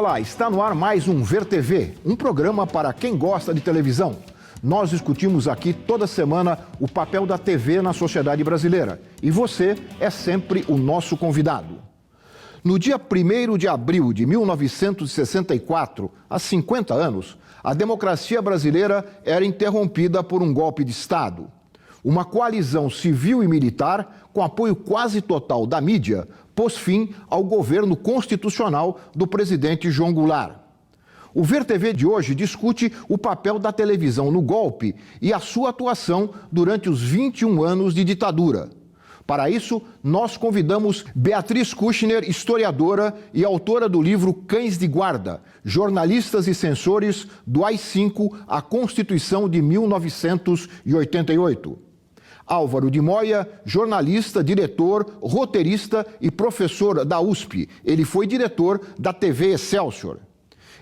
Olá, está no ar mais um Ver TV, um programa para quem gosta de televisão. Nós discutimos aqui toda semana o papel da TV na sociedade brasileira e você é sempre o nosso convidado. No dia 1º de abril de 1964, há 50 anos, a democracia brasileira era interrompida por um golpe de Estado. Uma coalizão civil e militar, com apoio quase total da mídia, pôs fim ao governo constitucional do presidente João Goulart. O Ver TV de hoje discute o papel da televisão no golpe e a sua atuação durante os 21 anos de ditadura. Para isso, nós convidamos Beatriz Kushner, historiadora e autora do livro Cães de Guarda, Jornalistas e Censores do AI-5 à Constituição de 1988. Álvaro de Moya, jornalista, diretor, roteirista e professor da USP. Ele foi diretor da TV Excelsior.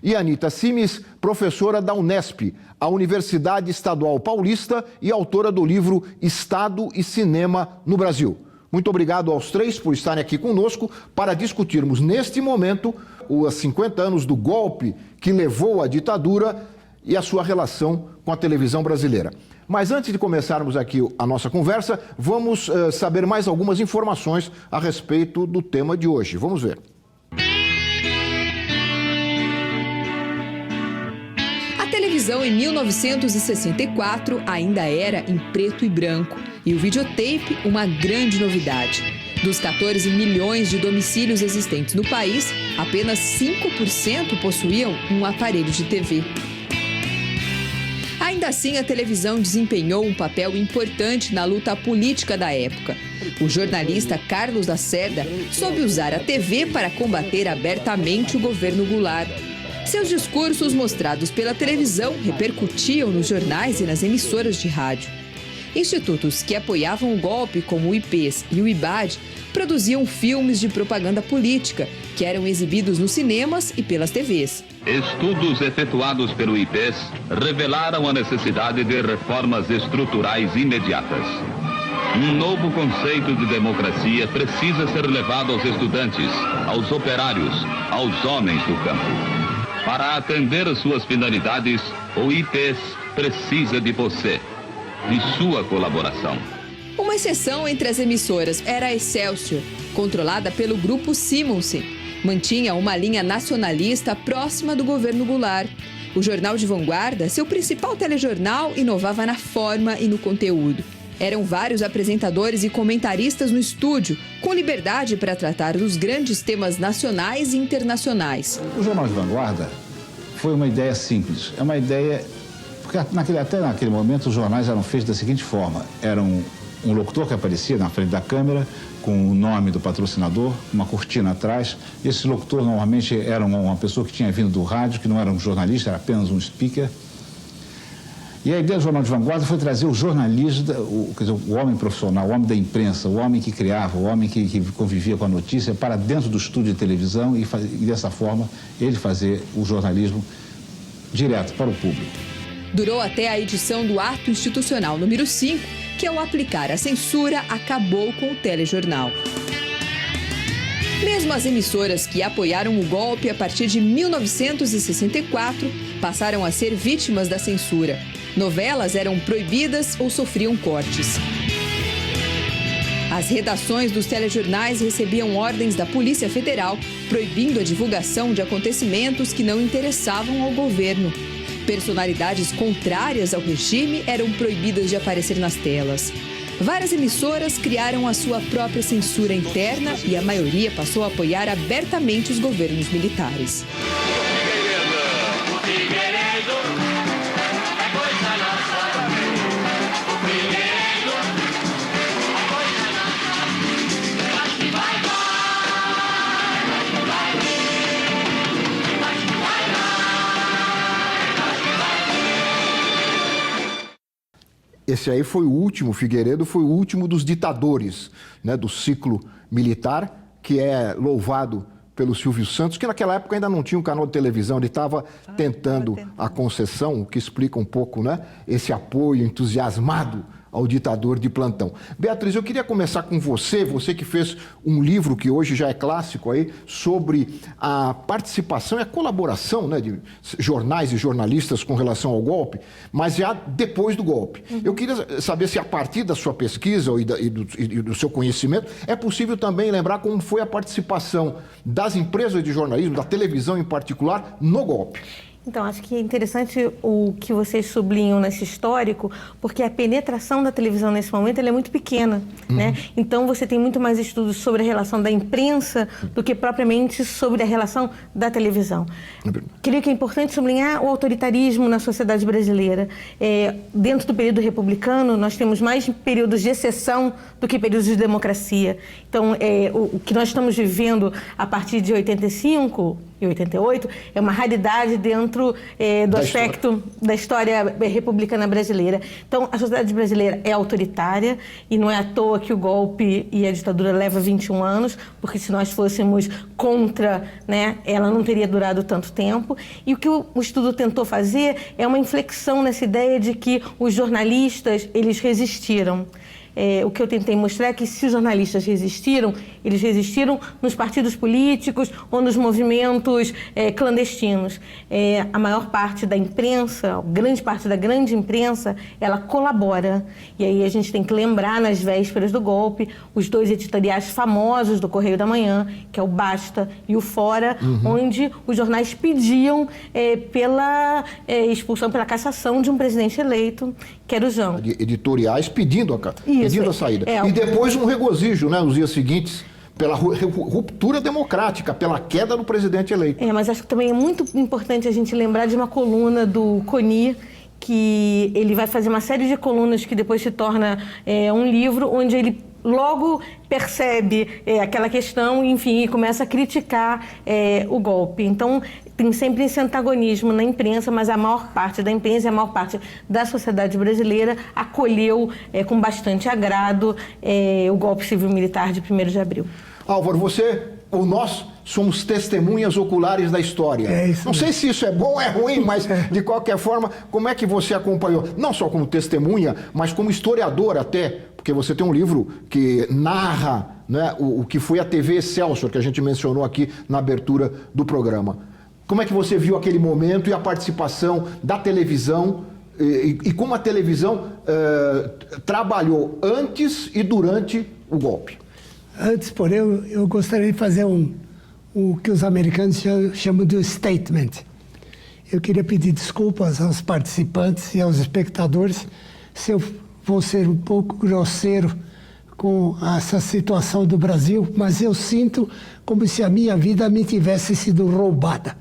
E Anita Simes, professora da Unesp, a Universidade Estadual Paulista e autora do livro Estado e Cinema no Brasil. Muito obrigado aos três por estarem aqui conosco para discutirmos neste momento os 50 anos do golpe que levou à ditadura e a sua relação com a televisão brasileira. Mas antes de começarmos aqui a nossa conversa, vamos saber mais algumas informações a respeito do tema de hoje. Vamos ver. A televisão em 1964 ainda era em preto e branco e o videotape uma grande novidade. Dos 14 milhões de domicílios existentes no país, apenas 5% possuíam um aparelho de TV. Ainda assim, a televisão desempenhou um papel importante na luta política da época. O jornalista Carlos Lacerda soube usar a TV para combater abertamente o governo Goulart. Seus discursos mostrados pela televisão repercutiam nos jornais e nas emissoras de rádio. Institutos que apoiavam o golpe, como o IPES e o IBAD, produziam filmes de propaganda política, que eram exibidos nos cinemas e pelas TVs. Estudos efetuados pelo IPES revelaram a necessidade de reformas estruturais imediatas. Um novo conceito de democracia precisa ser levado aos estudantes, aos operários, aos homens do campo. Para atender às suas finalidades, o IPES precisa de você, de sua colaboração. Uma exceção entre as emissoras era a Excelsior, controlada pelo grupo Simonsen. Mantinha uma linha nacionalista próxima do governo Goulart. O Jornal de Vanguarda, seu principal telejornal, inovava na forma e no conteúdo. Eram vários apresentadores e comentaristas no estúdio, com liberdade para tratar dos grandes temas nacionais e internacionais. O Jornal de Vanguarda foi uma ideia simples. É uma ideia... Porque até naquele momento os jornais eram feitos da seguinte forma. Era um locutor que aparecia na frente da câmera, com o nome do patrocinador, uma cortina atrás. Esse locutor normalmente era uma pessoa que tinha vindo do rádio, que não era um jornalista, era apenas um speaker. E a ideia do Jornal de Vanguarda foi trazer o jornalista, quer dizer, o homem profissional, o homem da imprensa, o homem que criava, o homem que convivia com a notícia para dentro do estúdio de televisão e dessa forma ele fazer o jornalismo direto para o público. Durou até a edição do Ato Institucional número 5, que ao aplicar a censura acabou com o telejornal. Mesmo as emissoras que apoiaram o golpe a partir de 1964 passaram a ser vítimas da censura. Novelas eram proibidas ou sofriam cortes. As redações dos telejornais recebiam ordens da Polícia Federal proibindo a divulgação de acontecimentos que não interessavam ao governo. Personalidades contrárias ao regime eram proibidas de aparecer nas telas. Várias emissoras criaram a sua própria censura interna e a maioria passou a apoiar abertamente os governos militares. Esse aí foi o último, Figueiredo foi o último dos ditadores, né, do ciclo militar, que é louvado pelo Silvio Santos, que naquela época ainda não tinha um canal de televisão, ele estava tentando a concessão, o que explica um pouco, né, esse apoio entusiasmado ao ditador de plantão. Beatriz, eu queria começar com você que fez um livro que hoje já é clássico aí, sobre a participação e a colaboração, né, de jornais e jornalistas com relação ao golpe, mas já depois do golpe. Eu queria saber se a partir da sua pesquisa e do seu conhecimento é possível também lembrar como foi a participação das empresas de jornalismo, da televisão em particular, no golpe. Então, acho que é interessante o que vocês sublinham nesse histórico, porque a penetração da televisão nesse momento ela é muito pequena, né? Então, você tem muito mais estudos sobre a relação da imprensa do que propriamente sobre a relação da televisão. Creio que é importante sublinhar o autoritarismo na sociedade brasileira. Dentro do período republicano, nós temos mais períodos de exceção do que períodos de democracia. Então, o que nós estamos vivendo a partir de 85 e 88 é uma raridade dentro do aspecto da história republicana brasileira. Então, a sociedade brasileira é autoritária e não é à toa que o golpe e a ditadura leva 21 anos, porque se nós fôssemos contra, né, ela não teria durado tanto tempo. E o que o estudo tentou fazer é uma inflexão nessa ideia de que os jornalistas, eles resistiram. O que eu tentei mostrar é que se os jornalistas resistiram, eles resistiram nos partidos políticos ou nos movimentos clandestinos. A maior parte da imprensa, grande parte da grande imprensa, ela colabora. E aí a gente tem que lembrar, nas vésperas do golpe, os dois editoriais famosos do Correio da Manhã, que é o Basta e o Fora, onde os jornais pediam pela expulsão, pela cassação de um presidente eleito, que era o Jango. Editoriais pedindo a saída. E depois um regozijo, né, nos dias seguintes, pela ruptura democrática, pela queda do presidente eleito. Mas acho que também é muito importante a gente lembrar de uma coluna do Coni, que ele vai fazer uma série de colunas que depois se torna um livro, onde ele logo percebe aquela questão, enfim, e começa a criticar o golpe. Então, tem sempre esse antagonismo na imprensa, mas a maior parte da imprensa e a maior parte da sociedade brasileira acolheu com bastante agrado o golpe civil-militar de 1º de abril. Álvaro, você ou nós somos testemunhas oculares da história. Não sei se isso é bom ou é ruim, mas de qualquer forma, como é que você acompanhou? Não só como testemunha, mas como historiador até, porque você tem um livro que narra, né, o que foi a TV Excelsior, que a gente mencionou aqui na abertura do programa. Como é que você viu aquele momento e a participação da televisão e como a televisão trabalhou antes e durante o golpe? Antes, porém, eu gostaria de fazer o que os americanos chamam de statement. Eu queria pedir desculpas aos participantes e aos espectadores se eu vou ser um pouco grosseiro com essa situação do Brasil, mas eu sinto como se a minha vida me tivesse sido roubada.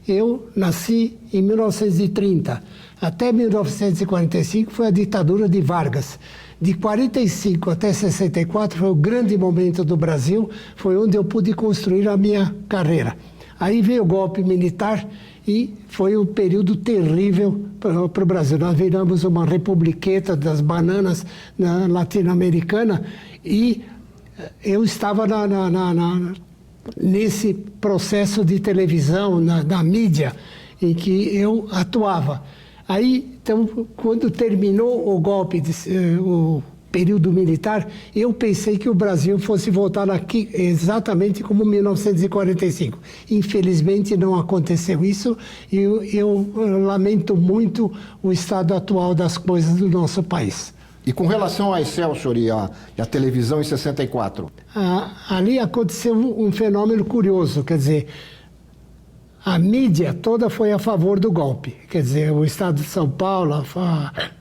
Eu nasci em 1930. Até 1945 foi a ditadura de Vargas. De 45 até 64 foi o grande momento do Brasil, foi onde eu pude construir a minha carreira. Aí veio o golpe militar e foi um período terrível para o Brasil. Nós viramos uma republiqueta das bananas latino-americana e eu estava nesse processo de televisão, na mídia, em que eu atuava. Aí, então, quando terminou o golpe, o período militar, eu pensei que o Brasil fosse voltar aqui exatamente como 1945. Infelizmente, não aconteceu isso e eu lamento muito o estado atual das coisas do nosso país. E com relação à Excelsior e à televisão em 64? Ali aconteceu um fenômeno curioso, quer dizer, a mídia toda foi a favor do golpe. Quer dizer, o Estado de São Paulo,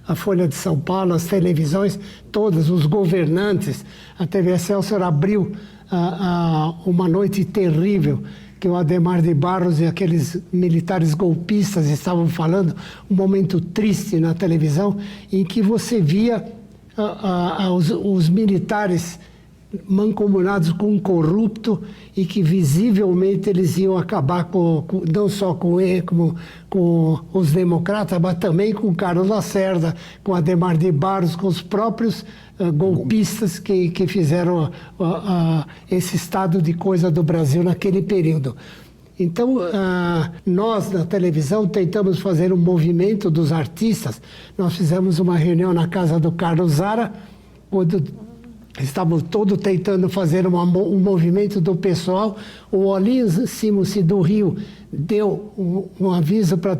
a Folha de São Paulo, as televisões, todas, os governantes. A TV Excelsior abriu uma noite terrível que o Adhemar de Barros e aqueles militares golpistas estavam falando, um momento triste na televisão, em que você via os militares mancomunados com um corrupto e que visivelmente eles iam acabar não só com ele, como com os democratas, mas também com Carlos Lacerda, com Adhemar de Barros, com os próprios golpistas que fizeram esse estado de coisa do Brasil naquele período. Então, nós, na televisão, tentamos fazer um movimento dos artistas. Nós fizemos uma reunião na casa do Carlos Zara, quando estávamos todos tentando fazer um movimento do pessoal. O Olinho Simonsi do Rio deu um aviso para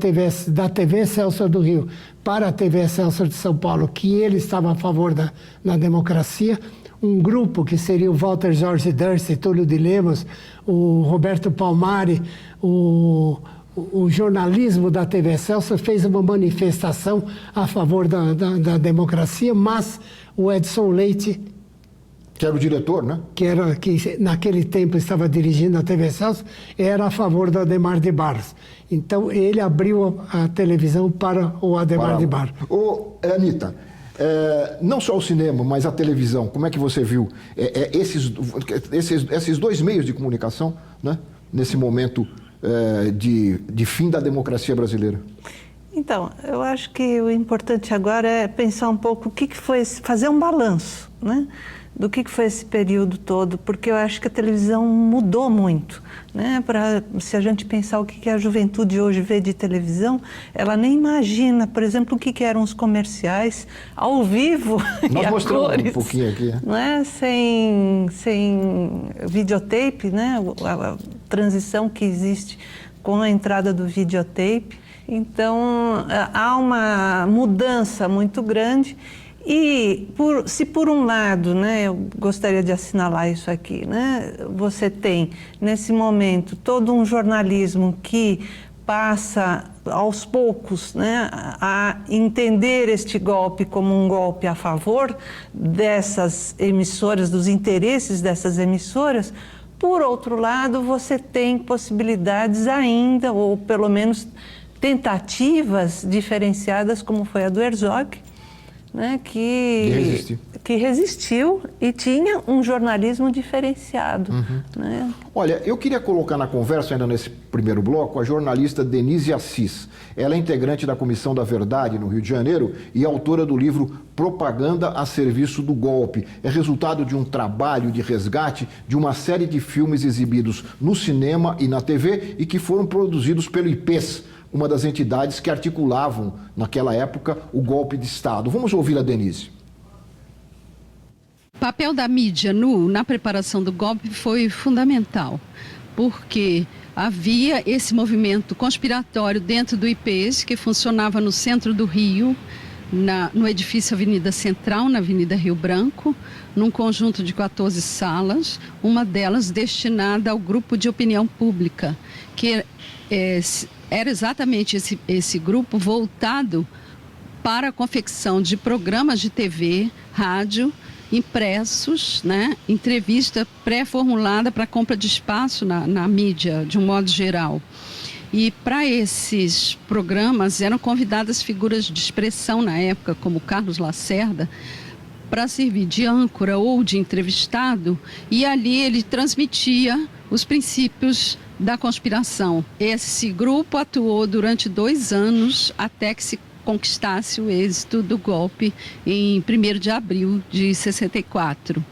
da TV Excelsior do Rio para a TV Excelsior de São Paulo, que ele estava a favor da democracia. Um grupo que seria o Walter Jorge Durst, Túlio de Lemos, o Roberto Palmari, o jornalismo da TV Excelsior fez uma manifestação a favor da democracia, mas o Edson Leite, Que era o diretor, né? que naquele tempo estava dirigindo a TV Excelsior, era a favor do Adhemar de Barros. Então, ele abriu a televisão para o Adhemar de Barros. Ô, Anitta, não só o cinema, mas a televisão, como é que você viu esses dois meios de comunicação, né, nesse momento de fim da democracia brasileira? Então, eu acho que o importante agora é pensar um pouco o que foi, fazer um balanço, né, do que foi esse período todo, porque eu acho que a televisão mudou muito, né? Se a gente pensar o que a juventude hoje vê de televisão, ela nem imagina, por exemplo, o que eram os comerciais ao vivo Nós e a mostramos cores, um pouquinho aqui, não é? Sem videotape, né? A transição que existe com a entrada do videotape. Então, há uma mudança muito grande. E se por um lado, né, eu gostaria de assinalar isso aqui, né, você tem nesse momento todo um jornalismo que passa aos poucos, né, a entender este golpe como um golpe a favor dessas emissoras, dos interesses dessas emissoras. Por outro lado, você tem possibilidades ainda, ou pelo menos tentativas diferenciadas, como foi a do Herzog, né, que resistiu e tinha um jornalismo diferenciado. Né? Olha, eu queria colocar na conversa, ainda nesse primeiro bloco, a jornalista Denise Assis. Ela é integrante da Comissão da Verdade no Rio de Janeiro e autora do livro Propaganda a Serviço do Golpe. É resultado de um trabalho de resgate de uma série de filmes exibidos no cinema e na TV e que foram produzidos pelo IPES, uma das entidades que articulavam, naquela época, o golpe de Estado. Vamos ouvir a Denise. O papel da mídia na preparação do golpe foi fundamental, porque havia esse movimento conspiratório dentro do IPES, que funcionava no centro do Rio, no edifício Avenida Central, na Avenida Rio Branco, num conjunto de 14 salas, uma delas destinada ao grupo de opinião pública, que era exatamente esse grupo voltado para a confecção de programas de TV, rádio, impressos, né? Entrevista pré-formulada para compra de espaço na mídia, de um modo geral. E para esses programas eram convidadas figuras de expressão na época, como Carlos Lacerda, para servir de âncora ou de entrevistado, e ali ele transmitia os princípios da conspiração. Esse grupo atuou durante 2 anos até que se conquistasse o êxito do golpe em 1º de abril de 64.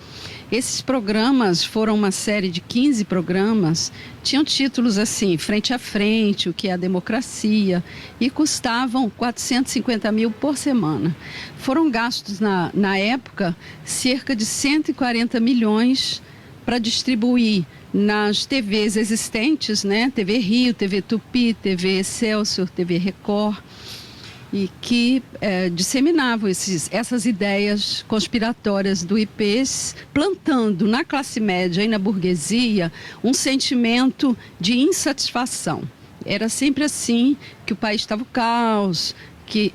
Esses programas foram uma série de 15 programas, tinham títulos assim, Frente a Frente, o que é a democracia, e custavam 450 mil por semana. Foram gastos na época cerca de 140 milhões para distribuir nas TVs existentes, né? TV Rio, TV Tupi, TV Excelsior, TV Record, e que disseminavam essas ideias conspiratórias do IPES, plantando na classe média e na burguesia um sentimento de insatisfação. Era sempre assim, que o país estava o caos, que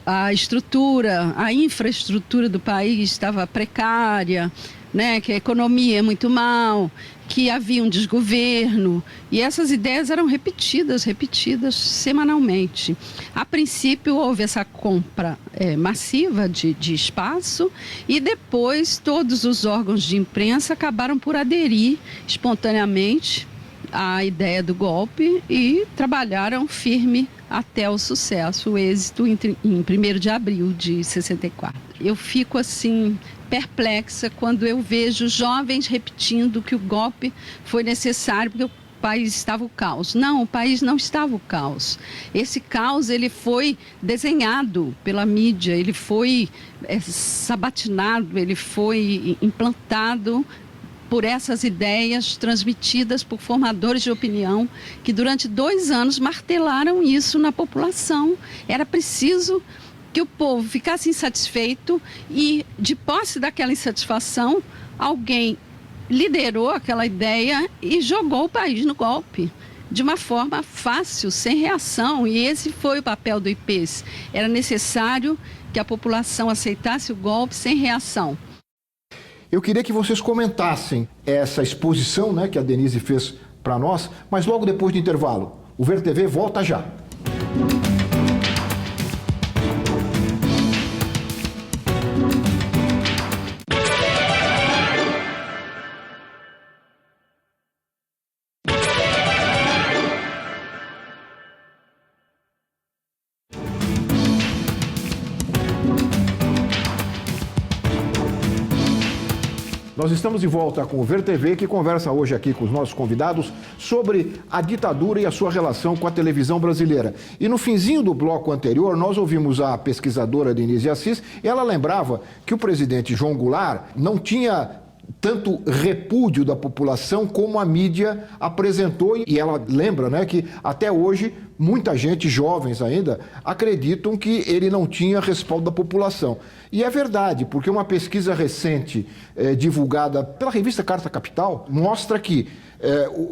a infraestrutura do país estava precária, né, que a economia é muito mal, que havia um desgoverno, e essas ideias eram repetidas semanalmente. A princípio houve essa compra massiva de espaço, e depois todos os órgãos de imprensa acabaram por aderir espontaneamente à ideia do golpe e trabalharam firme até o sucesso, o êxito em 1º de abril de 64. Eu fico assim perplexa quando eu vejo jovens repetindo que o golpe foi necessário porque o país estava o caos. Não, o país não estava o caos. Esse caos, ele foi desenhado pela mídia, ele foi sabatinado, ele foi implantado por essas ideias transmitidas por formadores de opinião que durante 2 anos martelaram isso na população. Era preciso que o povo ficasse insatisfeito e, de posse daquela insatisfação, alguém liderou aquela ideia e jogou o país no golpe, de uma forma fácil, sem reação. E esse foi o papel do IPES. Era necessário que a população aceitasse o golpe sem reação. Eu queria que vocês comentassem essa exposição, né, que a Denise fez para nós, mas logo depois do intervalo. O Ver TV volta já. Nós estamos de volta com o Ver TV, que conversa hoje aqui com os nossos convidados sobre a ditadura e a sua relação com a televisão brasileira. E no finzinho do bloco anterior, nós ouvimos a pesquisadora Denise Assis, e ela lembrava que o presidente João Goulart não tinha tanto repúdio da população como a mídia apresentou. E ela lembra, né, que até hoje muita gente, jovens ainda, acreditam que ele não tinha respaldo da população. E é verdade, porque uma pesquisa recente divulgada pela revista Carta Capital mostra que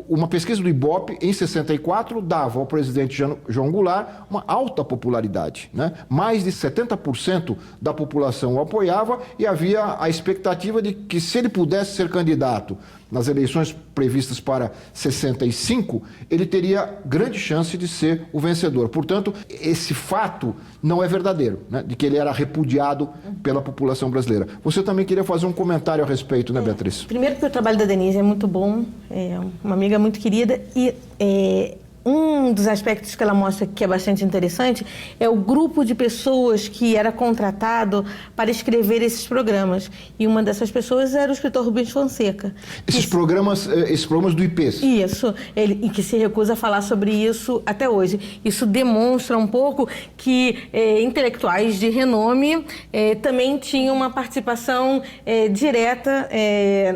uma pesquisa do Ibope, em 64, dava ao presidente João Goulart uma alta popularidade, né? Mais de 70% da população o apoiava e havia a expectativa de que, se ele pudesse ser candidato nas eleições previstas para 65, ele teria grande chance de ser o vencedor. Portanto, esse fato não é verdadeiro, né? De que ele era repudiado pela população brasileira. Você também queria fazer um comentário a respeito, né, Beatriz? Primeiro, que o trabalho da Denise é muito bom, é uma amiga muito querida, e um dos aspectos que ela mostra que é bastante interessante é o grupo de pessoas que era contratado para escrever esses programas. E uma dessas pessoas era o escritor Rubens Fonseca. Esses programas do IPES. Isso, e que se recusa a falar sobre isso até hoje. Isso demonstra um pouco que intelectuais de renome também tinham uma participação direta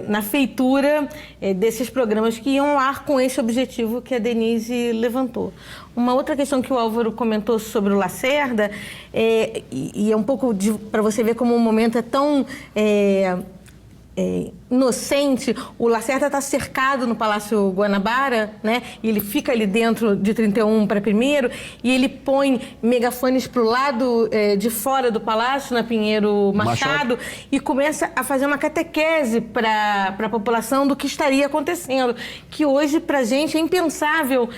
na feitura desses programas que iam ao ar com esse objetivo que a Denise levantou. Uma outra questão que o Álvaro comentou sobre o Lacerda, e é um pouco para você ver como o momento é tão inocente. O Lacerda está cercado no Palácio Guanabara, né? E ele fica ali dentro de 31 para 1º, e ele põe megafones para o lado de fora do palácio, na Pinheiro Machado, e começa a fazer uma catequese para a população do que estaria acontecendo, que hoje para a gente é impensável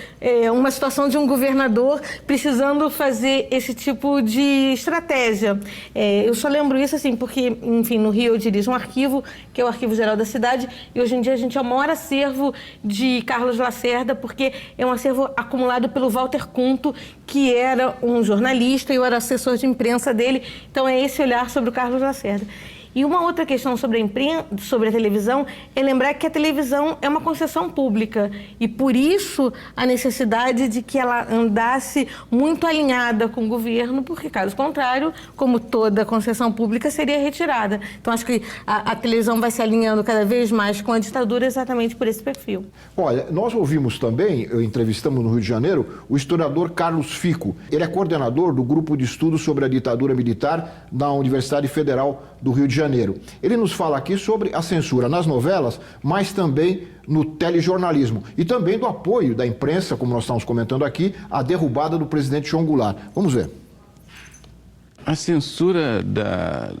uma situação de um governador precisando fazer esse tipo de estratégia. Eu só lembro isso assim porque, enfim, no Rio eu dirijo um arquivo, que é o Arquivo Geral da Cidade, e hoje em dia a gente é o maior acervo de Carlos Lacerda, porque é um acervo acumulado pelo Walter Cunto, que era um jornalista, e eu era assessor de imprensa dele. Então é esse olhar sobre o Carlos Lacerda. E uma outra questão sobre a televisão é lembrar que a televisão é uma concessão pública, e por isso a necessidade de que ela andasse muito alinhada com o governo, porque caso contrário, como toda concessão pública, seria retirada. Então acho que a televisão vai se alinhando cada vez mais com a ditadura exatamente por esse perfil. Olha, nós ouvimos também, entrevistamos no Rio de Janeiro, o historiador Carlos Fico. Ele é coordenador do grupo de estudos sobre a ditadura militar da Universidade Federal do Rio de Janeiro. Ele nos fala aqui sobre a censura nas novelas, mas também no telejornalismo, e também do apoio da imprensa, como nós estamos comentando aqui, à derrubada do presidente João Goulart. Vamos ver. A censura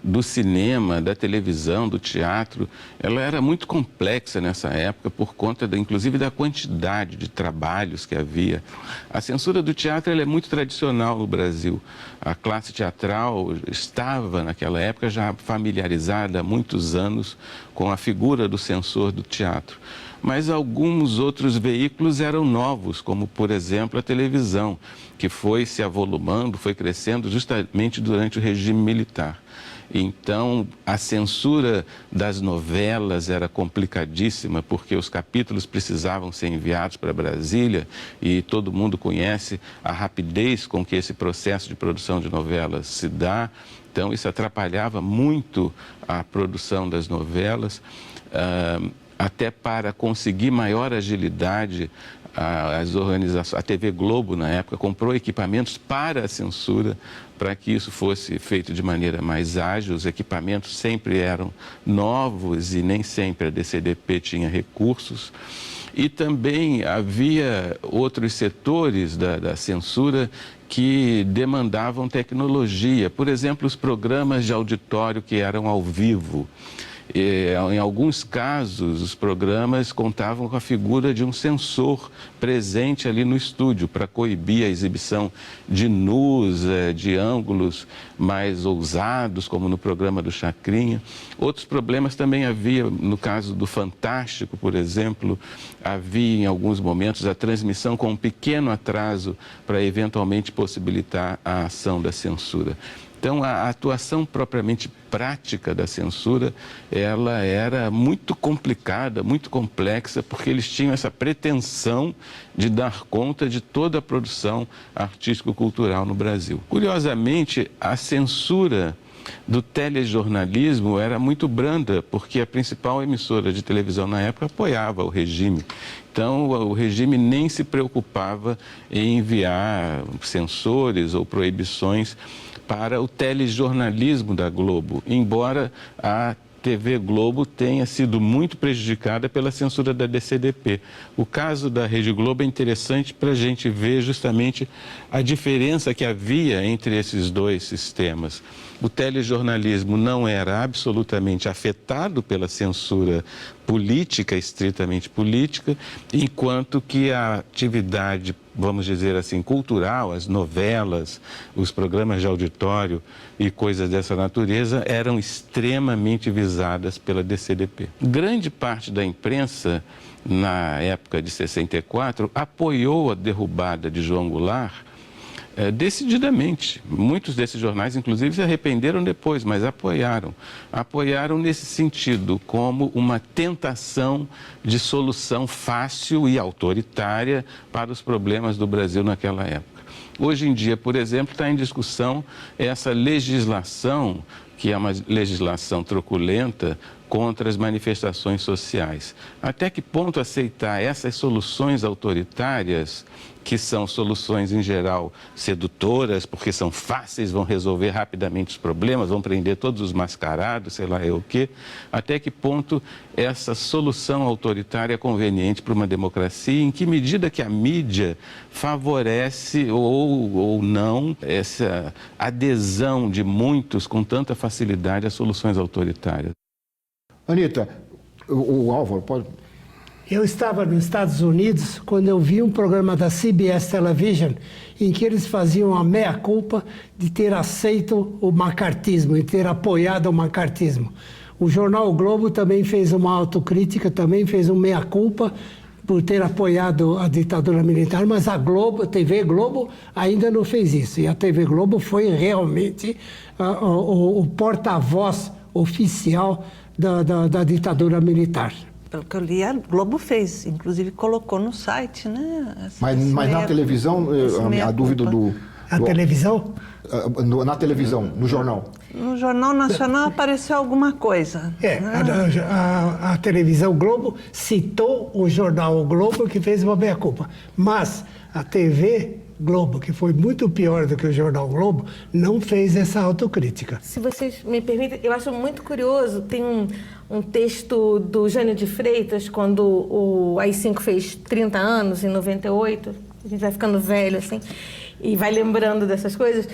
do cinema, da televisão, do teatro, ela era muito complexa nessa época por conta, inclusive, da quantidade de trabalhos que havia. A censura do teatro ela é muito tradicional no Brasil. A classe teatral estava, naquela época, já familiarizada há muitos anos com a figura do censor do teatro. Mas alguns outros veículos eram novos, como, por exemplo, a televisão, que foi se avolumando, foi crescendo justamente durante o regime militar. Então, a censura das novelas era complicadíssima, porque os capítulos precisavam ser enviados para Brasília e todo mundo conhece a rapidez com que esse processo de produção de novelas se dá. Então, isso atrapalhava muito a produção das novelas, até para conseguir maior agilidade. As organizações, a TV Globo, na época, comprou equipamentos para a censura, para que isso fosse feito de maneira mais ágil. Os equipamentos sempre eram novos e nem sempre a DCDP tinha recursos. E também havia outros setores da censura que demandavam tecnologia. Por exemplo, os programas de auditório que eram ao vivo. Em alguns casos, os programas contavam com a figura de um censor presente ali no estúdio para coibir a exibição de nus, de ângulos mais ousados, como no programa do Chacrinha. Outros problemas também havia, no caso do Fantástico, por exemplo, havia em alguns momentos a transmissão com um pequeno atraso para eventualmente possibilitar a ação da censura. Então, a atuação propriamente prática da censura, ela era muito complicada, muito complexa, porque eles tinham essa pretensão de dar conta de toda a produção artístico-cultural no Brasil. Curiosamente, a censura do telejornalismo era muito branda, porque a principal emissora de televisão na época apoiava o regime. Então, o regime nem se preocupava em enviar censores ou proibições para o telejornalismo da Globo, embora a TV Globo tenha sido muito prejudicada pela censura da DCDP. O caso da Rede Globo é interessante para a gente ver justamente a diferença que havia entre esses dois sistemas. O telejornalismo não era absolutamente afetado pela censura política, estritamente política, enquanto que a atividade, vamos dizer assim, cultural, as novelas, os programas de auditório e coisas dessa natureza eram extremamente visadas pela DCDP. Grande parte da imprensa, na época de 64, apoiou a derrubada de João Goulart decididamente. Muitos desses jornais, inclusive, se arrependeram depois, mas apoiaram. Apoiaram nesse sentido, como uma tentação de solução fácil e autoritária para os problemas do Brasil naquela época. Hoje em dia, por exemplo, está em discussão essa legislação, que é uma legislação truculenta, contra as manifestações sociais. Até que ponto aceitar essas soluções autoritárias, que são soluções, em geral, sedutoras, porque são fáceis, vão resolver rapidamente os problemas, vão prender todos os mascarados, sei lá o quê. Até que ponto essa solução autoritária é conveniente para uma democracia? Em que medida que a mídia favorece ou não essa adesão de muitos com tanta facilidade às soluções autoritárias? Anitta, o Álvaro pode... Eu estava nos Estados Unidos quando eu vi um programa da CBS Television em que eles faziam a meia-culpa de ter aceito o macartismo e ter apoiado o macartismo. O jornal o Globo também fez uma autocrítica, também fez um meia-culpa por ter apoiado a ditadura militar, mas a Globo, a TV Globo ainda não fez isso. E a TV Globo foi realmente o porta-voz oficial da ditadura militar. Pelo que eu li, a Globo fez, inclusive colocou no site, né? Mas na televisão, a dúvida do... A televisão? Na televisão, no jornal. No Jornal Nacional apareceu alguma coisa. A televisão Globo citou o jornal O Globo, que fez uma meia-culpa. Mas a TV Globo, que foi muito pior do que o jornal Globo, não fez essa autocrítica. Se vocês me permitem, eu acho muito curioso, tem um texto do Jânio de Freitas, quando o AI-5 fez 30 anos, em 98, a gente vai ficando velho, assim, e vai lembrando dessas coisas,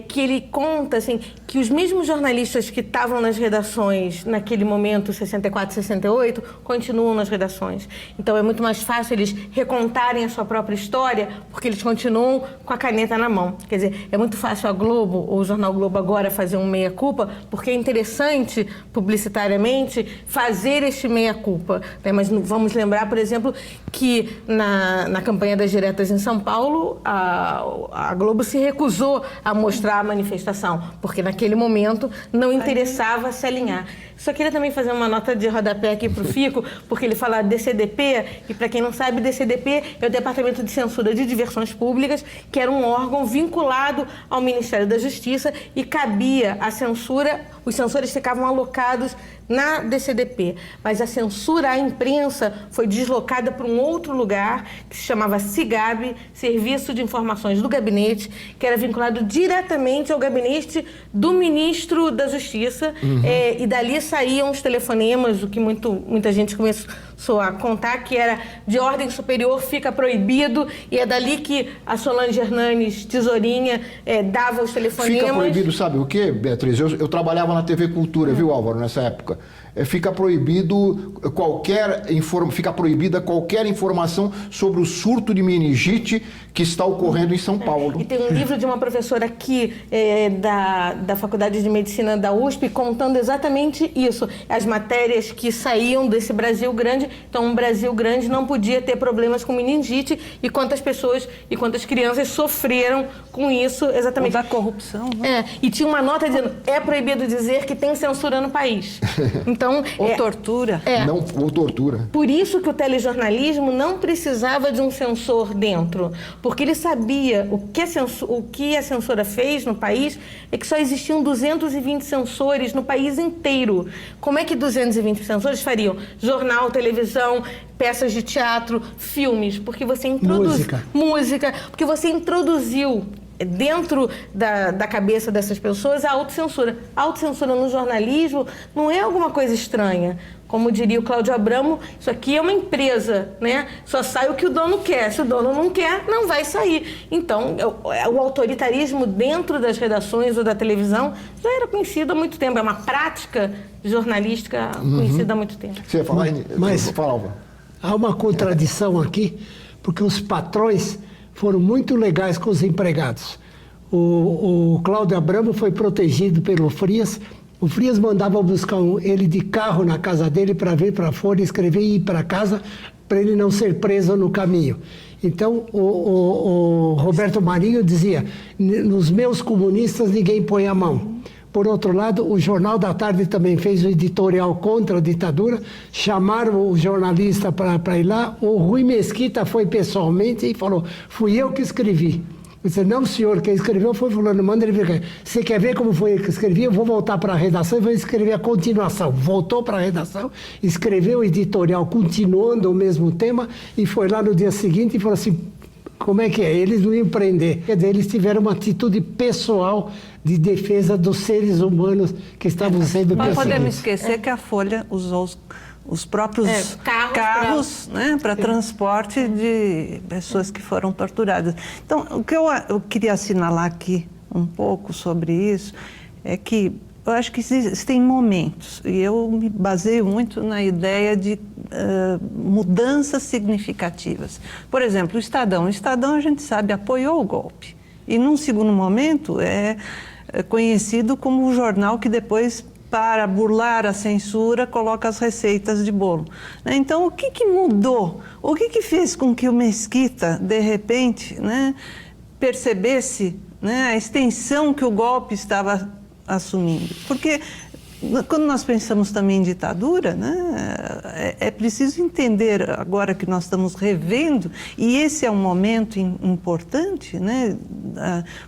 que ele conta assim, que os mesmos jornalistas que estavam nas redações naquele momento, 64, 68, continuam nas redações. Então é muito mais fácil eles recontarem a sua própria história, porque eles continuam com a caneta na mão. Quer dizer, é muito fácil a Globo, ou o Jornal Globo agora, fazer um meia-culpa, porque é interessante, publicitariamente, fazer este meia-culpa. Né? Mas vamos lembrar, por exemplo, que na campanha das diretas em São Paulo, a Globo se recusou a mostrar a manifestação, porque naquele momento não interessava se alinhar. Só queria também fazer uma nota de rodapé aqui para o Fico, porque ele fala DCDP, e para quem não sabe, DCDP é o Departamento de Censura de Diversões Públicas, que era um órgão vinculado ao Ministério da Justiça e cabia a censura, os censores ficavam alocados na DCDP, mas a censura à imprensa foi deslocada para um outro lugar que se chamava SIGAB, Serviço de Informações do Gabinete, que era vinculado diretamente ao gabinete do ministro da Justiça, e dali saíam os telefonemas, o que muita gente começou a contar, que era de ordem superior, fica proibido, e é dali que a Solange Hernanes, tesourinha, dava os telefonemas. Fica proibido, sabe o quê, Beatriz? Eu trabalhava na TV Cultura, viu, Álvaro, nessa época. Fica proibida qualquer informação sobre o surto de meningite que está ocorrendo em São Paulo. E tem um livro de uma professora aqui da Faculdade de Medicina da USP contando exatamente isso. As matérias que saíam desse Brasil grande. Então, um Brasil grande não podia ter problemas com meningite, e quantas pessoas e quantas crianças sofreram com isso, exatamente. Ou da corrupção, né? E tinha uma nota dizendo, é proibido dizer que tem censura no país. Então, ou tortura. Ou tortura. Por isso que o telejornalismo não precisava de um censor dentro, porque ele sabia o que a censura fez no país é que só existiam 220 censores no país inteiro. Como é que 220 censores fariam jornal, televisão, peças de teatro, filmes? Porque você introduziu... Música. Porque você introduziu dentro da cabeça dessas pessoas a autocensura. A autocensura no jornalismo não é alguma coisa estranha. Como diria o Cláudio Abramo, isso aqui é uma empresa, né? Só sai o que o dono quer. Se o dono não quer, não vai sair. Então, o autoritarismo dentro das redações ou da televisão já era conhecido há muito tempo. É uma prática jornalística conhecida há muito tempo. Você ia falar? Mas há uma contradição aqui, porque os patrões foram muito legais com os empregados. O Cláudio Abramo foi protegido pelo Frias. O Frias mandava buscar ele de carro na casa dele para vir para fora, escrever e ir para casa, para ele não ser preso no caminho. Então, o Roberto Marinho dizia, nos meus comunistas ninguém põe a mão. Por outro lado, o Jornal da Tarde também fez um editorial contra a ditadura, chamaram o jornalista para ir lá, o Rui Mesquita foi pessoalmente e falou, fui eu que escrevi. Eu disse, não, senhor, quem escreveu foi fulano, manda ele vir. Você quer ver como foi eu que escrevi? Eu vou voltar para a redação e vou escrever a continuação. Voltou para a redação, escreveu o editorial continuando o mesmo tema e foi lá no dia seguinte e falou assim, como é que é? Eles não iam prender. Quer dizer, eles tiveram uma atitude pessoal de defesa dos seres humanos que estavam sendo perseguidos. Não podemos esquecer que a Folha usou os próprios carros para transporte de pessoas que foram torturadas. Então, o que eu queria assinalar aqui um pouco sobre isso é que eu acho que existem momentos, e eu me baseio muito na ideia de mudanças significativas. Por exemplo, o Estadão. O Estadão, a gente sabe, apoiou o golpe. E, num segundo momento, é conhecido como o jornal que depois, para burlar a censura, coloca as receitas de bolo. Então, o que mudou? O que fez com que o Mesquita, de repente, percebesse a extensão que o golpe estava assumindo? Porque quando nós pensamos também em ditadura, é preciso entender, agora que nós estamos revendo, e esse é um momento importante,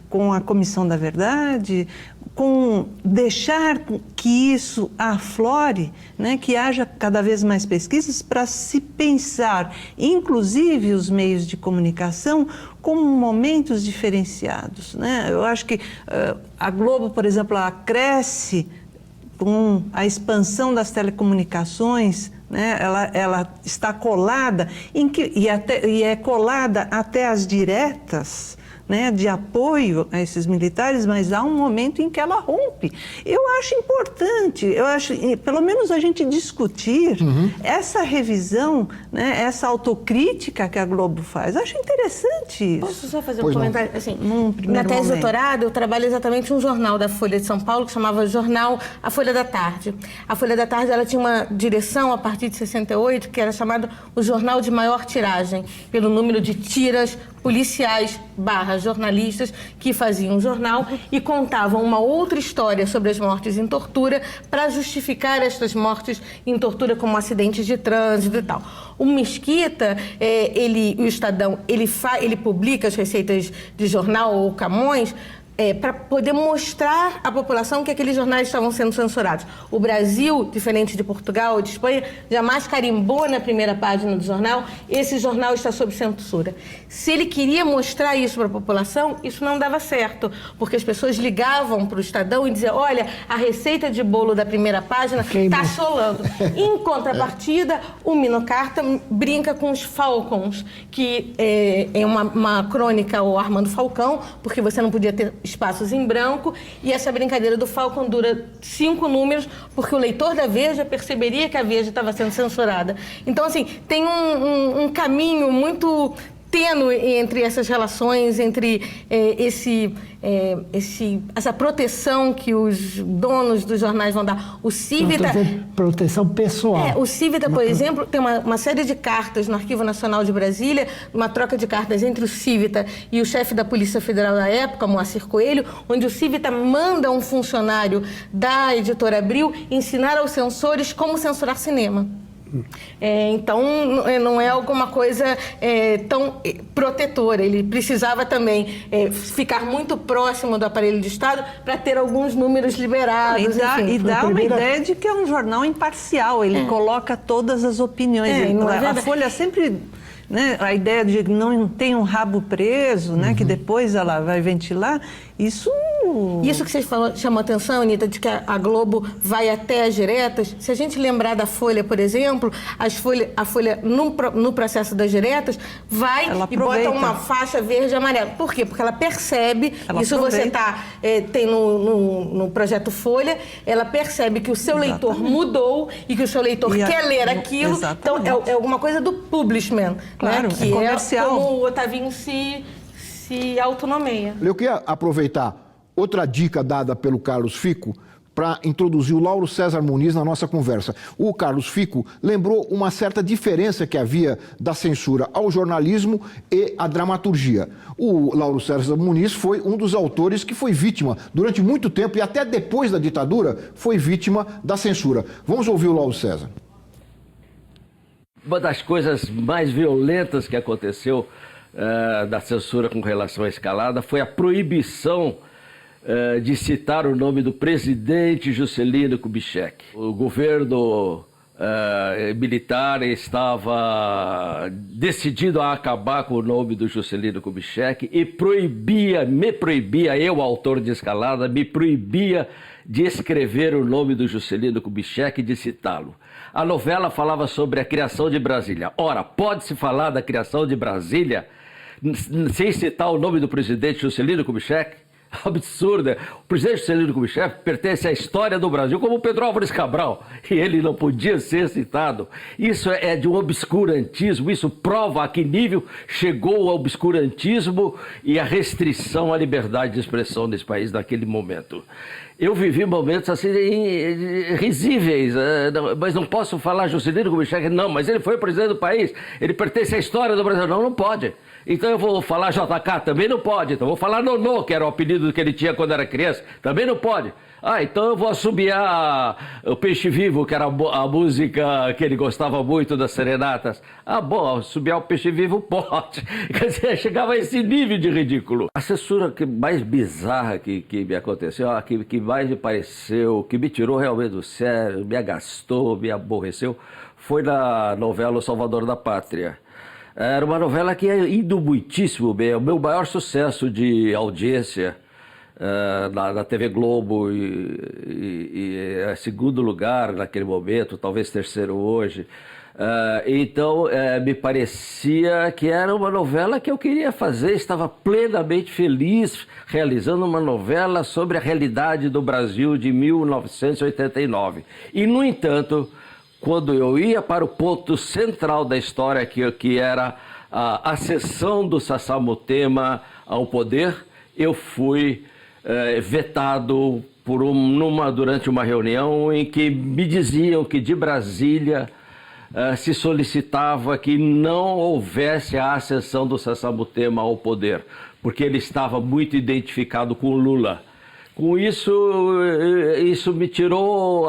com a Comissão da Verdade, com deixar que isso aflore, que haja cada vez mais pesquisas para se pensar, inclusive os meios de comunicação, como momentos diferenciados. Eu acho que a Globo, por exemplo, ela cresce com a expansão das telecomunicações, ela está colada, e é colada até as diretas, de apoio a esses militares, mas há um momento em que ela rompe. Eu acho importante, pelo menos a gente discutir essa revisão, essa autocrítica que a Globo faz. Eu acho interessante isso. Posso só fazer um comentário? Assim, na tese de doutorado, eu trabalho exatamente um jornal da Folha de São Paulo, que chamava jornal A Folha da Tarde. A Folha da Tarde, ela tinha uma direção, a partir de 68, que era chamado o jornal de maior tiragem, pelo número de tiras policiais / jornalistas que faziam um jornal e contavam uma outra história sobre as mortes em tortura para justificar estas mortes em tortura como acidentes de trânsito e tal. O Mesquita, o Estadão, ele publica as receitas de jornal ou Camões para poder mostrar à população que aqueles jornais estavam sendo censurados. O Brasil, diferente de Portugal ou de Espanha, jamais carimbou na primeira página do jornal: esse jornal está sob censura. Se ele queria mostrar isso para a população, isso não dava certo, porque as pessoas ligavam para o Estadão e diziam: olha, a receita de bolo da primeira página está assolando. Em contrapartida, o Mino Carta brinca com os Falcons, que é uma crônica ao Armando Falcão, porque você não podia ter espaços em branco, e essa brincadeira do Falcon dura 5 números, porque o leitor da Veja perceberia que a Veja estava sendo censurada. Então, assim, tem um caminho muito tênue entre essas relações, entre essa proteção que os donos dos jornais vão dar. O Cívita... Proteção pessoal. O Cívita, por exemplo, tem uma série de cartas no Arquivo Nacional de Brasília, uma troca de cartas entre o Cívita e o chefe da Polícia Federal da época, Moacir Coelho, onde o Cívita manda um funcionário da Editora Abril ensinar aos censores como censurar cinema. Então, não é alguma coisa tão protetora. Ele precisava também ficar muito próximo do aparelho de Estado para ter alguns números liberados. E dá uma ideia de que é um jornal imparcial. Ele coloca todas as opiniões. A Folha sempre... Né, a ideia de que não tem um rabo preso, né, que depois ela vai ventilar, isso que você falou chamou a atenção, Anitta, de que a Globo vai até as diretas. Se a gente lembrar da Folha, por exemplo, a Folha, no processo das diretas, vai e bota uma faixa verde e amarela. Por quê? Porque ela percebe, isso você tem no projeto Folha, ela percebe que o seu leitor mudou e que o seu leitor quer ler aquilo. Então, é alguma coisa do publishment. Claro, né? Que comercial. Como o Otavinho se autonomeia. Eu queria aproveitar outra dica dada pelo Carlos Fico para introduzir o Lauro César Muniz na nossa conversa. O Carlos Fico lembrou uma certa diferença que havia da censura ao jornalismo e à dramaturgia. O Lauro César Muniz foi um dos autores que foi vítima durante muito tempo e até depois da ditadura foi vítima da censura. Vamos ouvir o Lauro César. Uma das coisas mais violentas que aconteceu da censura com relação à escalada foi a proibição de citar o nome do presidente Juscelino Kubitschek. O governo militar estava decidido a acabar com o nome do Juscelino Kubitschek e me proibia, eu, autor de Escalada, me proibia de escrever o nome do Juscelino Kubitschek e de citá-lo. A novela falava sobre a criação de Brasília. Ora, pode-se falar da criação de Brasília sem citar o nome do presidente Juscelino Kubitschek? Absurdo. O presidente Juscelino Kubitschek pertence à história do Brasil como Pedro Álvares Cabral e ele não podia ser citado. Isso é de um obscurantismo, isso prova a que nível chegou o obscurantismo e a restrição à liberdade de expressão nesse país naquele momento. Eu vivi momentos assim risíveis, mas não posso falar Juscelino Kubitschek, não, mas ele foi presidente do país, ele pertence à história do Brasil, não pode. Então eu vou falar JK, também não pode. Então eu vou falar Nonô, que era o apelido que ele tinha quando era criança, também não pode. Então eu vou assobiar o Peixe Vivo, que era a música que ele gostava muito das serenatas. Bom, assobiar o Peixe Vivo pode. Quer dizer, chegava a esse nível de ridículo. A censura mais bizarra que me aconteceu, que mais me pareceu, que me tirou realmente do sério, me agastou, me aborreceu, foi na novela O Salvador da Pátria. Era uma novela que ia indo muitíssimo bem, o meu maior sucesso de audiência na TV Globo e segundo lugar naquele momento, talvez terceiro hoje. Então, me parecia que era uma novela que eu queria fazer, estava plenamente feliz realizando uma novela sobre a realidade do Brasil de 1989. E, no entanto, quando eu ia para o ponto central da história, que era a ascensão do Sassamutema ao poder, eu fui vetado durante uma reunião em que me diziam que de Brasília se solicitava que não houvesse a ascensão do Sassamutema ao poder, porque ele estava muito identificado com o Lula. Com isso me tirou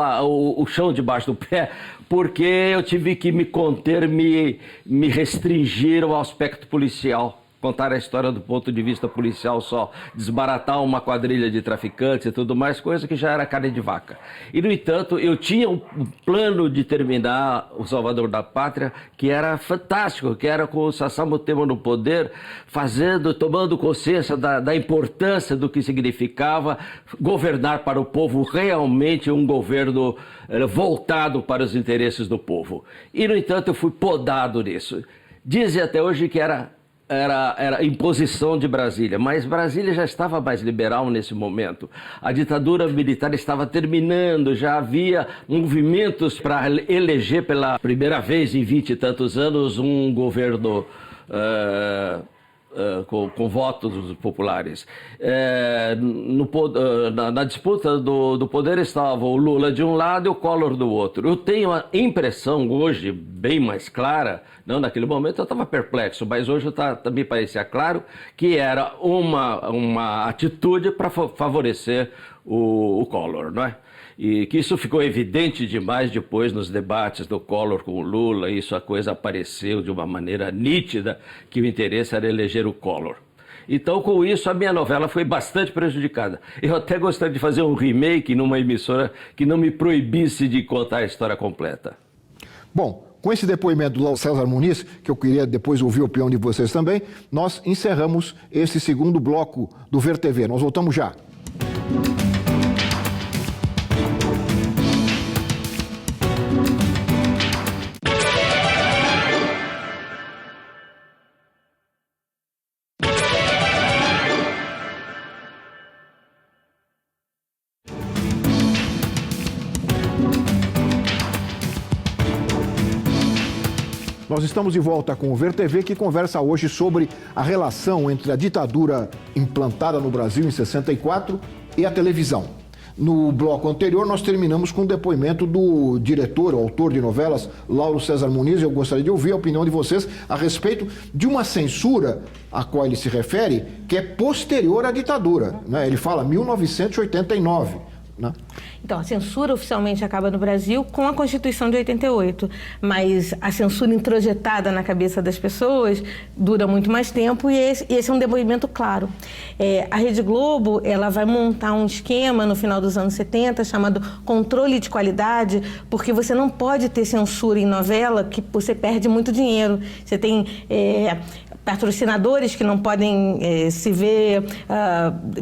o chão debaixo do pé, porque eu tive que me conter, me restringir ao aspecto policial. Contar a história do ponto de vista policial só, desbaratar uma quadrilha de traficantes e tudo mais, coisa que já era carne de vaca. E, no entanto, eu tinha um plano de terminar o Salvador da Pátria que era fantástico, que era com o Sassamutema no poder, tomando consciência da importância do que significava governar para o povo, realmente um governo voltado para os interesses do povo. E, no entanto, eu fui podado nisso. Dizem até hoje que era imposição de Brasília, mas Brasília já estava mais liberal nesse momento. A ditadura militar estava terminando, já havia movimentos para eleger pela primeira vez em 20 e tantos anos um governo com votos populares. Na disputa do poder estava o Lula de um lado e o Collor do outro. Eu tenho a impressão hoje, bem mais clara, não naquele momento eu estava perplexo, mas hoje me parecia claro que era uma atitude para favorecer o Collor, não é? E que isso ficou evidente demais depois nos debates do Collor com o Lula, isso a coisa apareceu de uma maneira nítida que o interesse era eleger o Collor. Então, com isso, a minha novela foi bastante prejudicada. Eu até gostaria de fazer um remake numa emissora que não me proibisse de contar a história completa. Bom, com esse depoimento do César Muniz, que eu queria depois ouvir a opinião de vocês também, nós encerramos esse segundo bloco do Ver TV. Nós voltamos já. Nós estamos de volta com o Ver TV, que conversa hoje sobre a relação entre a ditadura implantada no Brasil em 64 e a televisão. No bloco anterior, nós terminamos com o depoimento do diretor, autor de novelas, Lauro César Muniz. Eu gostaria de ouvir a opinião de vocês a respeito de uma censura a qual ele se refere, que é posterior à ditadura, né? Ele fala 1989. Né? Então, a censura oficialmente acaba no Brasil com a Constituição de 88, mas a censura introjetada na cabeça das pessoas dura muito mais tempo e esse é um depoimento claro. A Rede Globo, ela vai montar um esquema no final dos anos 70 chamado controle de qualidade, porque você não pode ter censura em novela que você perde muito dinheiro. Você tem patrocinadores que não podem se ver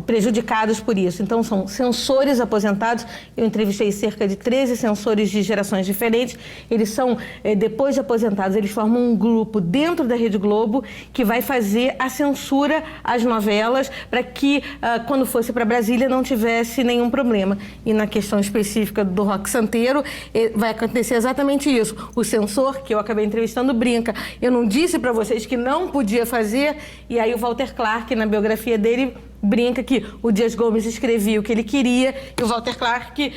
prejudicados por isso. Então, são censores aposentados. Eu entrevistei cerca de 13 censores de gerações diferentes. Eles são, depois de aposentados, eles formam um grupo dentro da Rede Globo que vai fazer a censura às novelas para que, quando fosse para Brasília, não tivesse nenhum problema. E na questão específica do Roque Santeiro, vai acontecer exatamente isso. O censor, que eu acabei entrevistando, brinca. Eu não disse para vocês que não podia fazer, e aí o Walter Clark, na biografia dele, brinca que o Dias Gomes escrevia o que ele queria e o Walter Clark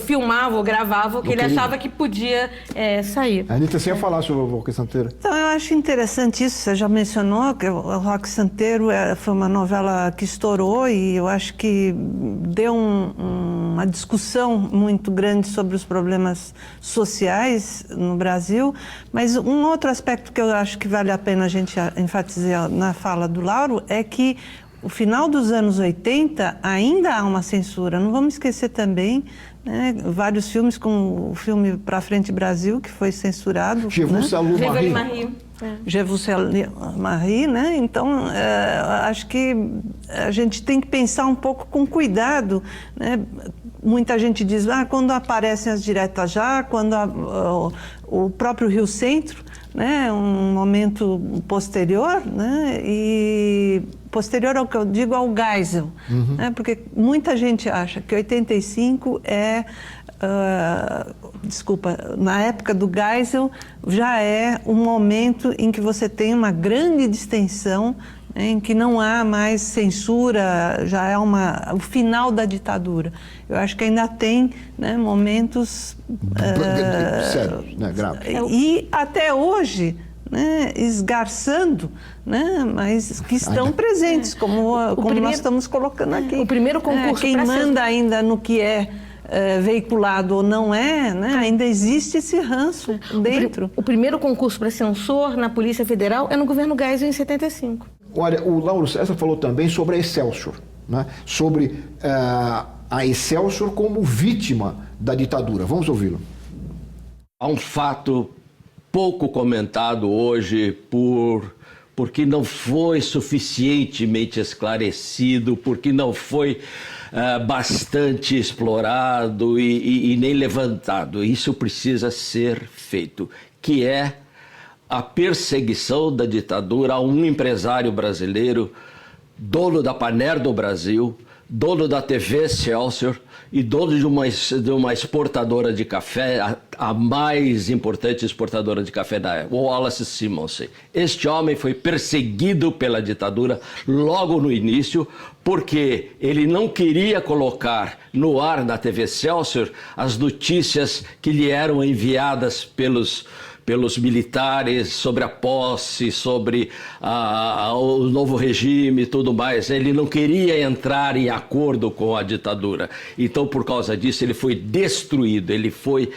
filmava ou gravava o que ele achava que podia sair. A Anitta, você ia falar sobre o Roque Santeiro. Então, eu acho interessante isso. Você já mencionou que o Roque Santeiro foi uma novela que estourou e eu acho que deu uma discussão muito grande sobre os problemas sociais no Brasil. Mas um outro aspecto que eu acho que vale a pena a gente enfatizar na fala do Lauro é que o final dos anos 80 ainda há uma censura. Não vamos esquecer também, né, vários filmes, como o filme Pra Frente Brasil, que foi censurado. Je vous salue Marie. Je vous salue Marie, né? Então, acho que a gente tem que pensar um pouco com cuidado, né? Muita gente diz, quando aparecem as diretas já, quando o próprio Rio Centro, né, um momento posterior, né, e posterior ao que eu digo ao Geisel, né, porque muita gente acha que 85 na época do Geisel já é um momento em que você tem uma grande distensão em que não há mais censura, já é o final da ditadura. Eu acho que ainda tem, né, momentos sérios, né, graves. E até hoje, né, esgarçando, né, mas que estão presentes, como nós estamos colocando aqui. O primeiro concurso quem manda ainda no que é veiculado ou não é, né, ainda existe esse ranço dentro. O primeiro concurso para censor na Polícia Federal é no governo Geisel em 75. Olha, o Lauro César falou também sobre a Excelsior, né? Sobre a Excelsior como vítima da ditadura. Vamos ouvi-lo. Há um fato pouco comentado hoje porque não foi suficientemente esclarecido, porque não foi bastante explorado e nem levantado. Isso precisa ser feito, que é a perseguição da ditadura a um empresário brasileiro, dono da Panair do Brasil, dono da TV Excelsior e dono de uma exportadora de café, a mais importante exportadora de café da época, Wallace Simonsen. Este homem foi perseguido pela ditadura logo no início, porque ele não queria colocar no ar da TV Excelsior as notícias que lhe eram enviadas pelos militares sobre a posse, sobre o novo regime e tudo mais. Ele não queria entrar em acordo com a ditadura. Então, por causa disso, ele foi destruído, ele foi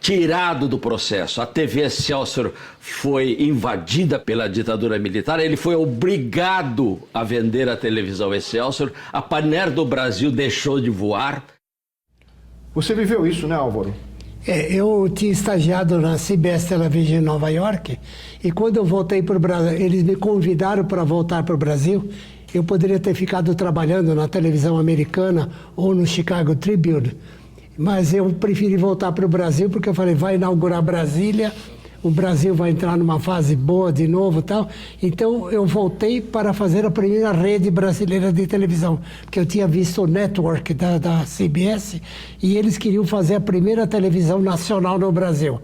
tirado do processo. A TV Excelsior foi invadida pela ditadura militar, ele foi obrigado a vender a televisão Excelsior, a Panair do Brasil deixou de voar. Você viveu isso, né, Álvaro? Eu tinha estagiado na CBS Television em Nova York e quando eu voltei para o Brasil, eles me convidaram para voltar para o Brasil. Eu poderia ter ficado trabalhando na televisão americana ou no Chicago Tribune, mas eu preferi voltar para o Brasil porque eu falei, vai inaugurar Brasília, o Brasil vai entrar numa fase boa de novo e tal. Então eu voltei para fazer a primeira rede brasileira de televisão, porque eu tinha visto o network da CBS e eles queriam fazer a primeira televisão nacional no Brasil.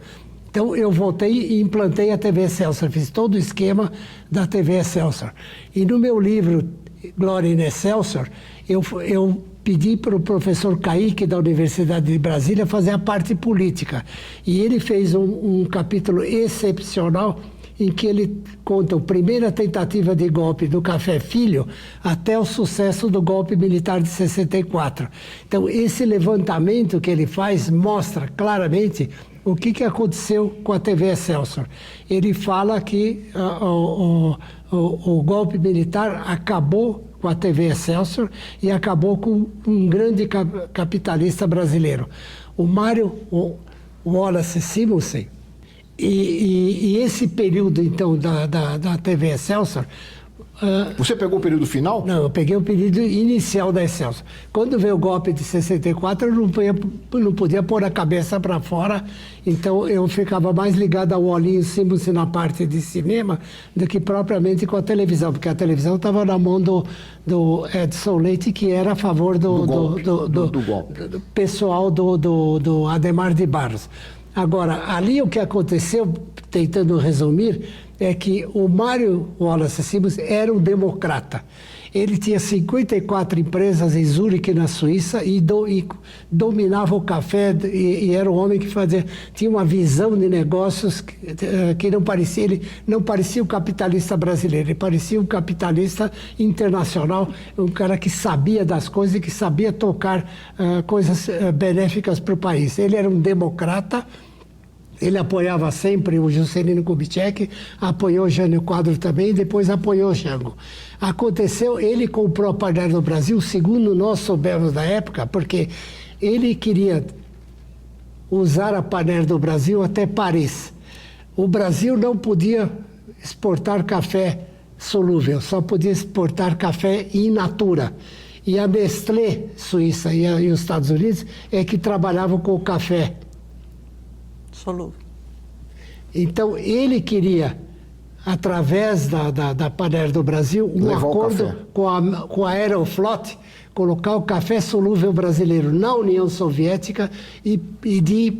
Então eu voltei e implantei a TV Excelsior, fiz todo o esquema da TV Excelsior. E no meu livro Glória in Excelsior, eu pedi para o professor Kaique da Universidade de Brasília fazer a parte política. E ele fez um capítulo excepcional em que ele conta a primeira tentativa de golpe do Café Filho até o sucesso do golpe militar de 64. Então, esse levantamento que ele faz mostra claramente o que aconteceu com a TV Excelsior. Ele fala que o golpe militar acabou com a TV Excelsior e acabou com um grande capitalista brasileiro, o Mário Wallace Simonsen. E esse período, então, da TV Excelsior... Você pegou o período final? Não, eu peguei o período inicial da Excelsior. Quando veio o golpe de 64, eu não podia pôr a cabeça para fora, então eu ficava mais ligado ao Olinho Simonsen na parte de cinema do que propriamente com a televisão, porque a televisão estava na mão do Edson Leite, que era a favor do pessoal do Adhemar de Barros. Agora, ali o que aconteceu, tentando resumir, é que o Mário Wallace Simonsen era um democrata. Ele tinha 54 empresas em Zurique, na Suíça, e dominava o café, e era um homem que tinha uma visão de negócios que não parecia, ele não parecia um capitalista brasileiro, ele parecia um capitalista internacional, um cara que sabia das coisas e que sabia tocar coisas benéficas para o país. Ele era um democrata. Ele apoiava sempre o Juscelino Kubitschek, apoiou o Jânio Quadros também, e depois apoiou o Jango. Aconteceu, ele comprou a Panair do Brasil, segundo nós soubemos da época, porque ele queria usar a Panair do Brasil até Paris. O Brasil não podia exportar café solúvel, só podia exportar café in natura. E a Nestlé, Suíça, e os Estados Unidos é que trabalhavam com o café solúvel. Então, ele queria, através da Panair do Brasil, um acordo com a Aeroflot, colocar o café solúvel brasileiro na União Soviética e de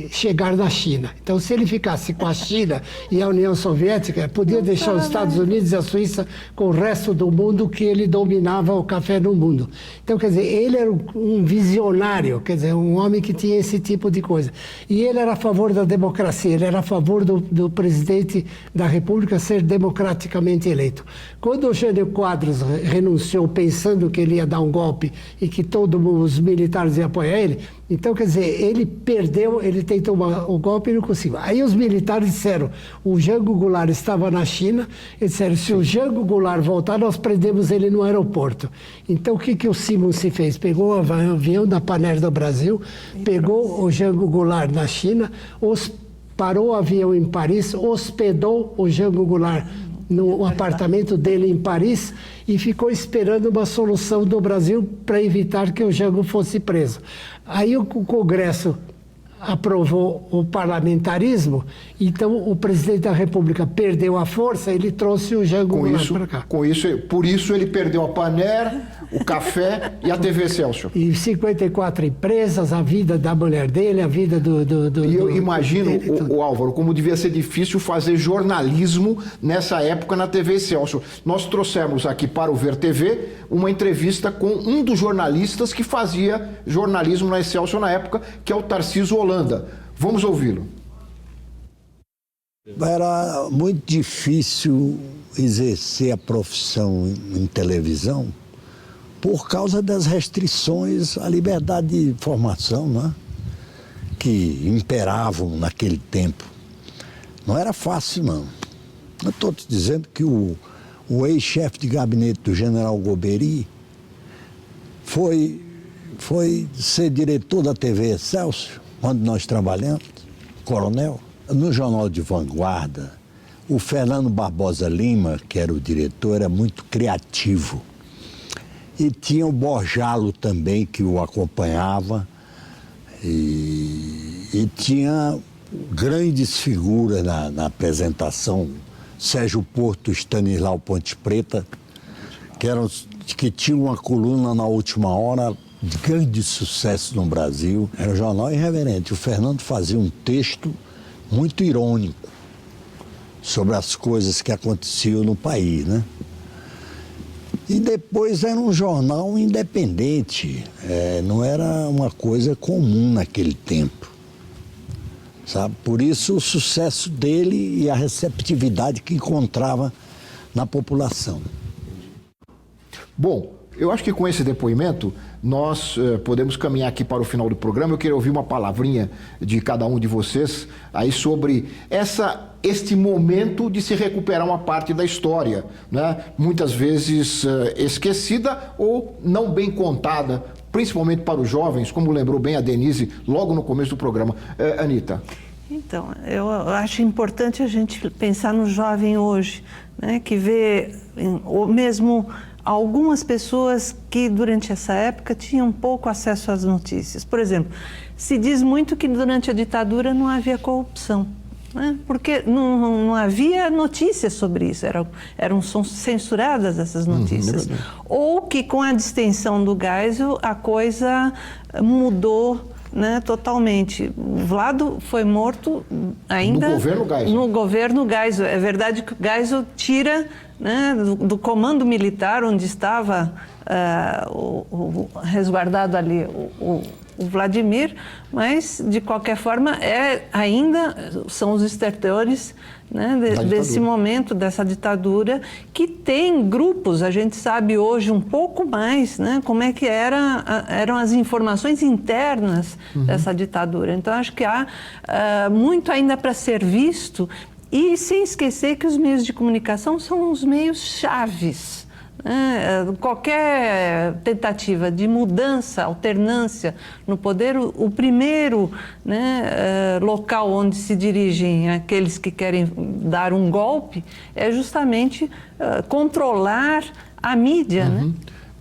chegar na China. Então, se ele ficasse com a China e a União Soviética, podia deixar os Estados Unidos e a Suíça com o resto do mundo, que ele dominava o café no mundo. Então, quer dizer, ele era um visionário, quer dizer, um homem que tinha esse tipo de coisa. E ele era a favor da democracia, ele era a favor do presidente da República ser democraticamente eleito. Quando o Jânio Quadros renunciou pensando que ele ia dar um golpe e que todos os militares iam apoiar ele, então, quer dizer, ele perdeu, ele tentou o golpe e não conseguiu. Aí os militares disseram, o Jango Goulart estava na China, eles disseram, se o Jango Goulart voltar, nós prendemos ele no aeroporto. Então, o que o Simons se fez? Pegou o avião da Pan Air do Brasil, pegou o Jango Goulart na China, parou o avião em Paris, hospedou o Jango Goulart no apartamento dele em Paris e ficou esperando uma solução do Brasil para evitar que o Jango fosse preso. Aí o Congresso aprovou o parlamentarismo, então o presidente da República perdeu a força, ele trouxe o Jango Goulart para cá. Por isso ele perdeu a Pan Air, o café e a TV Excelsior. E 54 empresas, a vida da mulher dele, a vida do E eu imagino, o Álvaro, como devia ser difícil fazer jornalismo nessa época na TV Excelsior. Nós trouxemos aqui para o Ver TV uma entrevista com um dos jornalistas que fazia jornalismo na Excelsior na época, que é o Tarcísio Holanda. Vamos ouvi-lo. Era muito difícil exercer a profissão em televisão por causa das restrições à liberdade de informação, né, que imperavam naquele tempo. Não era fácil, não. Eu estou te dizendo que o ex-chefe de gabinete do general Goberi foi ser diretor da TV Excelsior, onde nós trabalhamos, coronel. No Jornal de Vanguarda, o Fernando Barbosa Lima, que era o diretor, era muito criativo. E tinha o Borjalo também, que o acompanhava. E tinha grandes figuras na apresentação. Sérgio Porto, Stanislau Ponte Preta, que tinham uma coluna na última hora de grande sucesso no Brasil. Era um jornal irreverente. O Fernando fazia um texto muito irônico sobre as coisas que aconteciam no país, né? E depois era um jornal independente, não era uma coisa comum naquele tempo, sabe? Por isso o sucesso dele e a receptividade que encontrava na população. Bom, eu acho que com esse depoimento nós podemos caminhar aqui para o final do programa. Eu queria ouvir uma palavrinha de cada um de vocês aí sobre este momento de se recuperar uma parte da história, né? Muitas vezes esquecida ou não bem contada, principalmente para os jovens, como lembrou bem a Denise logo no começo do programa. Anita. Então, eu acho importante a gente pensar no jovem hoje, né, que vê, ou mesmo algumas pessoas que durante essa época tinham pouco acesso às notícias. Por exemplo, se diz muito que durante a ditadura não havia corrupção, né? Porque não havia notícias sobre isso, eram censuradas essas notícias. Ou que com a distensão do Geisel a coisa mudou, né, totalmente. O Vlado foi morto ainda no governo Geisel. É verdade que o Geisel tira, né, do comando militar onde estava resguardado ali o Vladimir, mas de qualquer forma ainda são os estertores, né, desse momento, dessa ditadura, que tem grupos. A gente sabe hoje um pouco mais, né, como é que eram as informações internas dessa ditadura. Então acho que há muito ainda para ser visto, e sem esquecer que os meios de comunicação são os meios chaves. Qualquer tentativa de mudança, alternância no poder, o primeiro, né, local onde se dirigem aqueles que querem dar um golpe é justamente controlar a mídia. Né?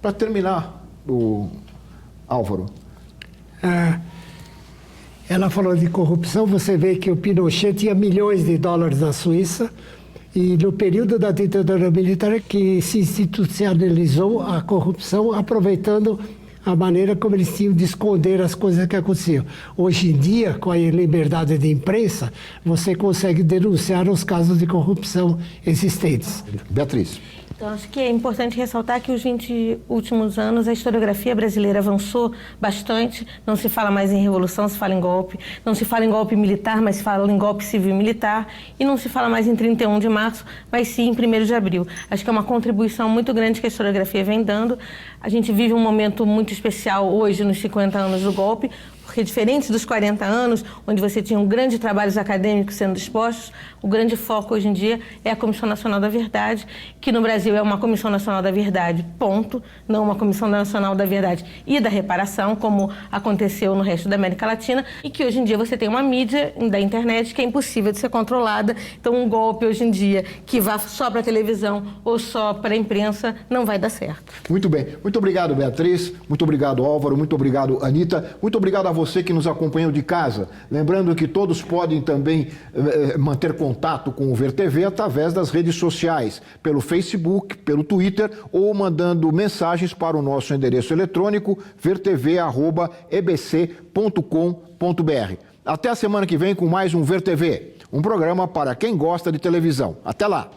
Para terminar, Álvaro. Ela falou de corrupção. Você vê que o Pinochet tinha milhões de dólares na Suíça. E no período da ditadura militar que se institucionalizou a corrupção, aproveitando a maneira como eles tinham de esconder as coisas que aconteciam. Hoje em dia, com a liberdade de imprensa, você consegue denunciar os casos de corrupção existentes. Beatriz. Então, acho que é importante ressaltar que os 20 últimos anos a historiografia brasileira avançou bastante. Não se fala mais em revolução, se fala em golpe. Não se fala em golpe militar, mas se fala em golpe civil-militar. E não se fala mais em 31 de março, mas sim em 1º de abril. Acho que é uma contribuição muito grande que a historiografia vem dando. A gente vive um momento muito especial hoje, nos 50 anos do golpe, porque diferente dos 40 anos, onde você tinha grandes trabalhos acadêmicos sendo expostos, o grande foco hoje em dia é a Comissão Nacional da Verdade, que no Brasil é uma Comissão Nacional da Verdade, ponto, não uma Comissão Nacional da Verdade e da Reparação, como aconteceu no resto da América Latina, e que hoje em dia você tem uma mídia da internet que é impossível de ser controlada. Então um golpe hoje em dia que vá só para a televisão ou só para a imprensa não vai dar certo. Muito bem. Muito obrigado, Beatriz. Muito obrigado, Álvaro. Muito obrigado, Anita. Muito obrigado a você que nos acompanhou de casa. Lembrando que todos podem também manter contato com o Ver TV através das redes sociais, pelo Facebook, pelo Twitter ou mandando mensagens para o nosso endereço eletrônico vertv@ebc.com.br. Até a semana que vem com mais um Ver TV, um programa para quem gosta de televisão. Até lá!